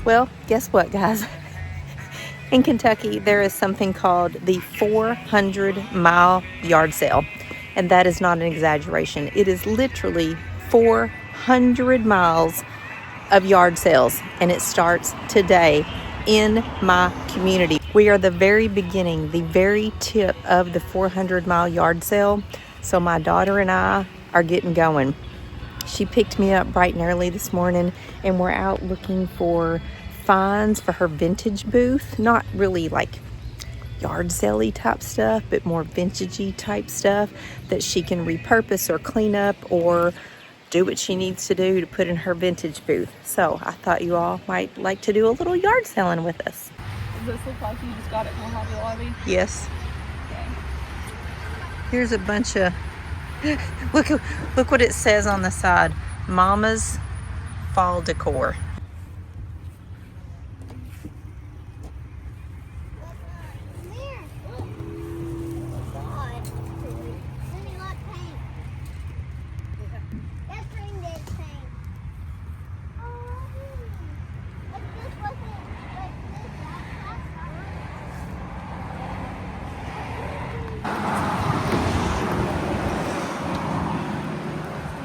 Well, guess what, guys? In Kentucky, there is something called the 400-mile yard sale. And that is not an exaggeration. It is literally 400 miles of yard sales. And it starts today in my community. We are the very beginning, the very tip of the 400-mile yard sale. So my daughter and I are getting going. She picked me up bright and early this morning, and we're out looking for finds for her vintage booth. Not really like yard sale-y type stuff, but more vintagey type stuff that she can repurpose or clean up or do what she needs to do to put in her vintage booth. So I thought you all might like to do a little yard selling with us. Does this look like you just got it from Hobby Lobby? Yes. Okay. Here's a bunch of look what it says on the side. Mama's fall decor.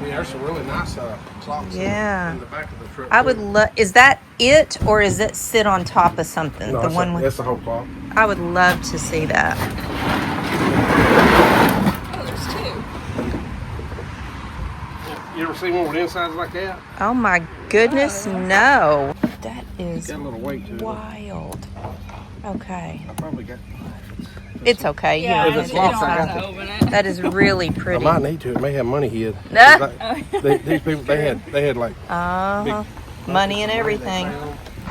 There's some really nice clocks in the back of the truck. I would love. Is that it, or is it sit on top of something? No, that's the whole clock. I would love to see that. Oh, there's two. You ever seen one with insides like that? Oh my goodness, no! That is Got a little weight to it. wild. Okay, I probably got. it's okay. Yeah, You If don't it's need to locked, I try. got to open it. That is really I pretty. might need to. It may have money hid. Nah. These people, they had like Money and everything.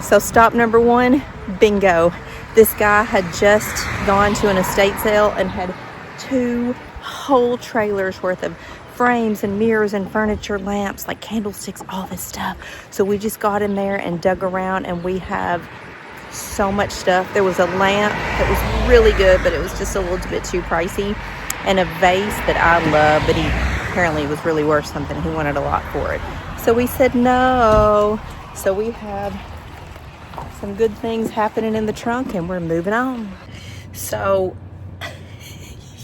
So stop number one, bingo. This guy had just gone to an estate sale and had 2 whole trailers worth of frames and mirrors and furniture, lamps, like candlesticks, all this stuff. So we just got in there and dug around, and we have so much stuff. There was a lamp that was really good, but it was just a little bit too pricey, and a vase that I love, but he apparently was really worth something. He wanted a lot for it. So we said no. So we have some good things happening in the trunk, and we're moving on. So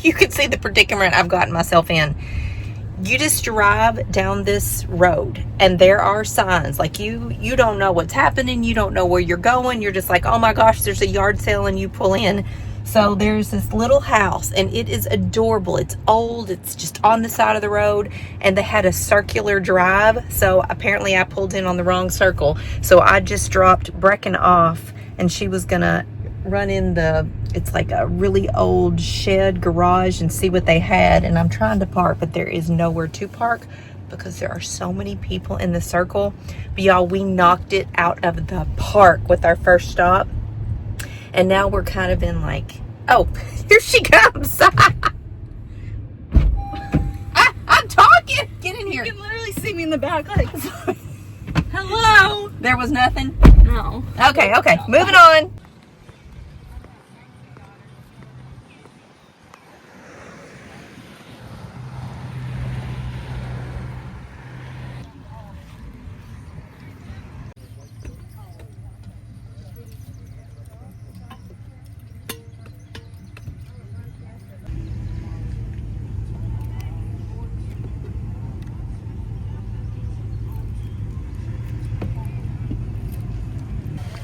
you can see the predicament I've gotten myself in. You just drive down this road and there are signs. Like you don't know what's happening. You don't know where you're going. You're just like, oh my gosh, there's a yard sale, and you pull in. So there's this little house, and it is adorable. It's old. It's just on the side of the road, and they had a circular drive. So apparently I pulled in on the wrong circle. So I just dropped Brecken off, and she was gonna run in it's like a really old shed garage and see what they had. And I'm trying to park, but there is nowhere to park because there are so many people in the circle. But y'all, we knocked it out of the park with our first stop. And now we're kind of in like, oh, here she comes. I'm talking. Get in here. You can literally see me in the back like, hello. There was nothing. No. Okay, moving on.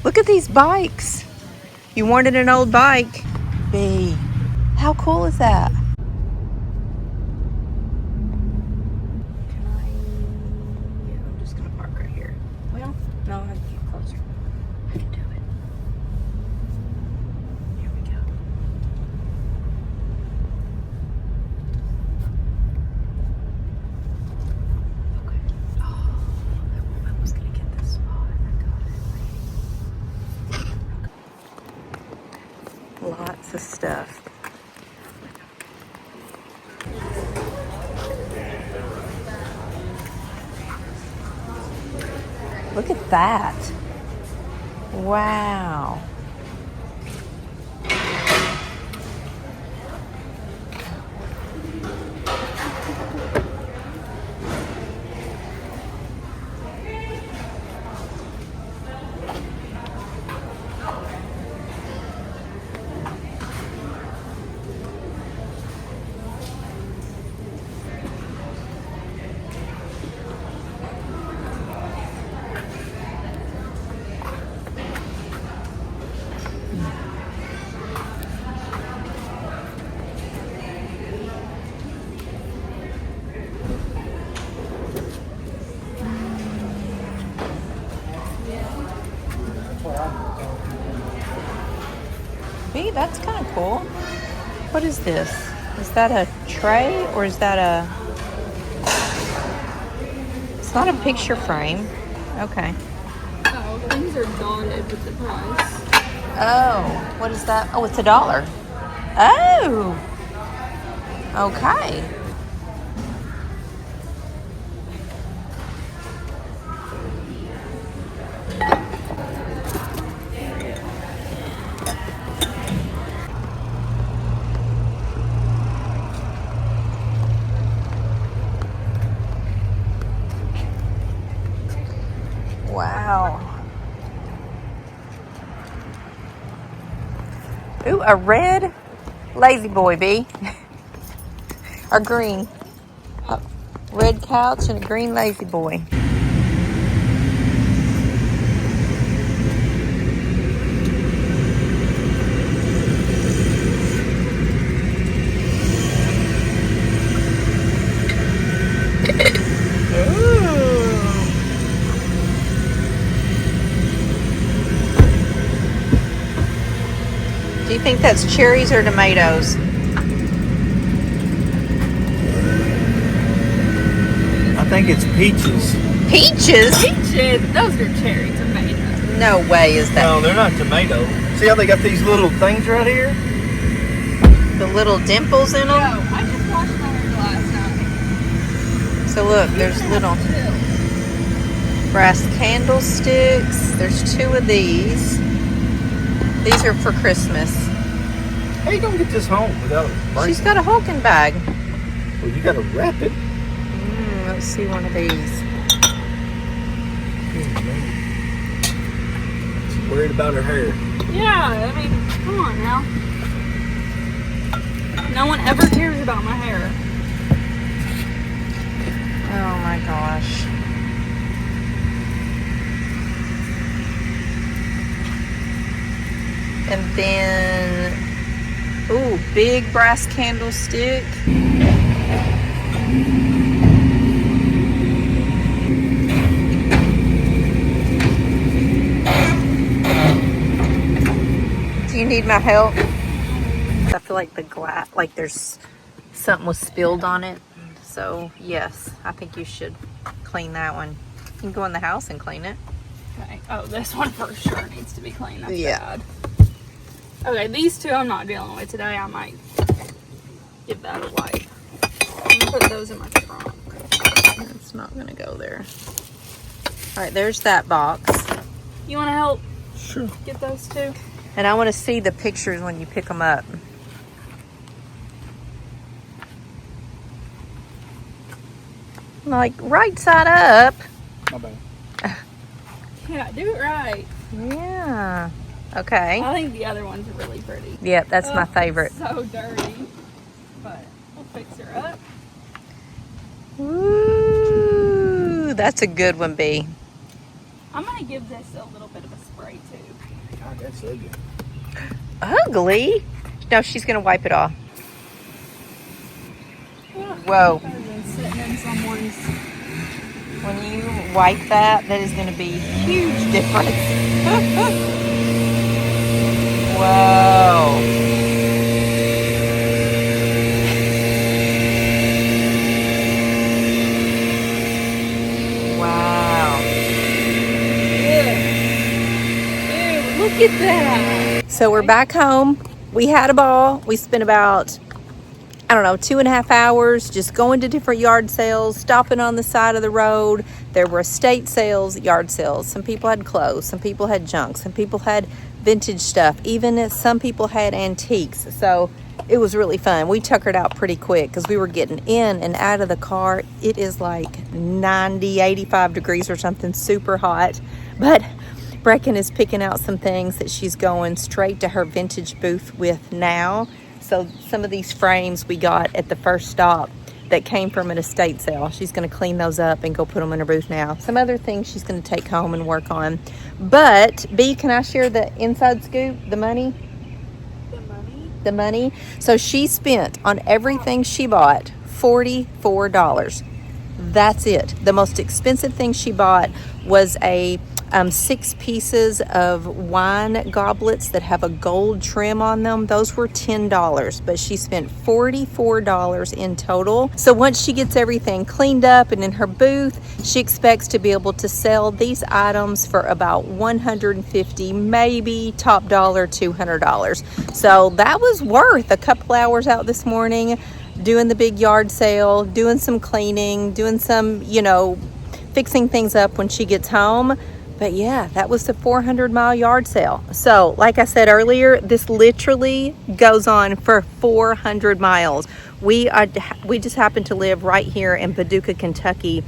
Look at these bikes. You wanted an old bike. B. How cool is that? I'm just gonna park right here. Well, no, I have to get closer. I can do it. Here we go. Okay. Oh, I was gonna get this spot. I got it. Lots of stuff. Look at that. Wow. That's kind of cool. What is this? Is that a tray or is that a... It's not a picture frame. Okay. Oh, things are dotted with the price. Oh, what is that? Oh, it's $1. Oh. Okay. Wow. Ooh, a red lazy boy, B. Or green. A red couch and a green lazy boy. Do you think that's cherries or tomatoes? I think it's peaches. Peaches? Peaches. Those are cherry tomatoes. No way is that. No, they're not tomatoes. See how they got these little things right here? The little dimples in No, them? I just washed my hair last night. So look, there's little brass candlesticks. There's 2 of these. These are for Christmas. How you gonna get this home without breaking? She's got a Hulking bag. Well, you gotta wrap it. Let's see one of these. She's worried about her hair. Yeah, I mean, come on now. No one ever cares about my hair. Oh my gosh. And then, ooh, big brass candlestick. Do you need my help? I feel like the glass, like there's something was spilled on it. So yes, I think you should clean that one. You can go in the house and clean it. Okay. Oh, this one for sure needs to be cleaned. That's Yeah. bad. Okay, these 2 I'm not dealing with today. I might give that a wipe. I'm gonna put those in my trunk. It's not gonna go there. All right, there's that box. You want to help Sure. get those 2? And I want to see the pictures when you pick them up. Like right side up. My bad. Yeah, do it right. Yeah. Okay. I think the other one's really pretty. Yep, that's my Oh, favorite. So dirty, but we'll fix her up. Ooh, that's a good one, B. I'm gonna give this a little bit of a spray too. God, that's ugly. Ugly? No, she's gonna wipe it off. Ugh, Whoa. I've been sitting in someone's. When you wipe that, that is gonna be a huge difference. Whoa. Wow. Ew, look at that. So we're back home. We had a ball. We spent about, I don't know, 2.5 hours just going to different yard sales, stopping on the side of the road. There were estate sales, yard sales. Some people had clothes. Some people had junk. Some people had vintage stuff. Even some people had antiques. So it was really fun. We tuckered out pretty quick because we were getting in and out of the car. It is like 90, 85 degrees or something, super hot. But Brecken is picking out some things that she's going straight to her vintage booth with now. So some of these frames we got at the first stop that came from an estate sale. She's going to clean those up and go put them in her booth now. Some other things she's going to take home and work on. But, B, can I share the inside scoop, the money? The money? The money. So she spent on everything she bought $44. That's it. The most expensive thing she bought was a 6 pieces of wine goblets that have a gold trim on them. Those were $10, but she spent $44 in total. So once she gets everything cleaned up and in her booth, she expects to be able to sell these items for about $150, maybe top dollar $200. So that was worth a couple hours out this morning doing the big yard sale, doing some cleaning, doing some, fixing things up when she gets home. But yeah, that was the 400-mile yard sale. So like I said earlier, this literally goes on for 400 miles. We just happen to live right here in Paducah, Kentucky,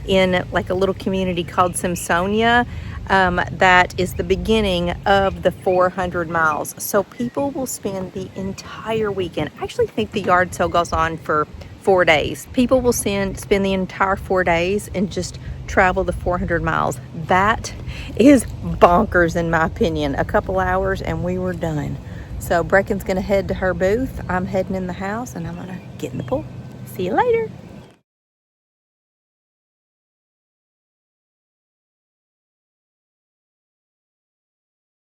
in like a little community called Simpsonia. That is the beginning of the 400 miles. So people will spend the entire weekend. I actually think the yard sale goes on for 4 days. People will spend the entire 4 days and just travel the 400 miles. That is bonkers in my opinion. A couple hours and we were done. So Brecken's gonna head to her booth. I'm heading in the house and I'm gonna get in the pool. See you later.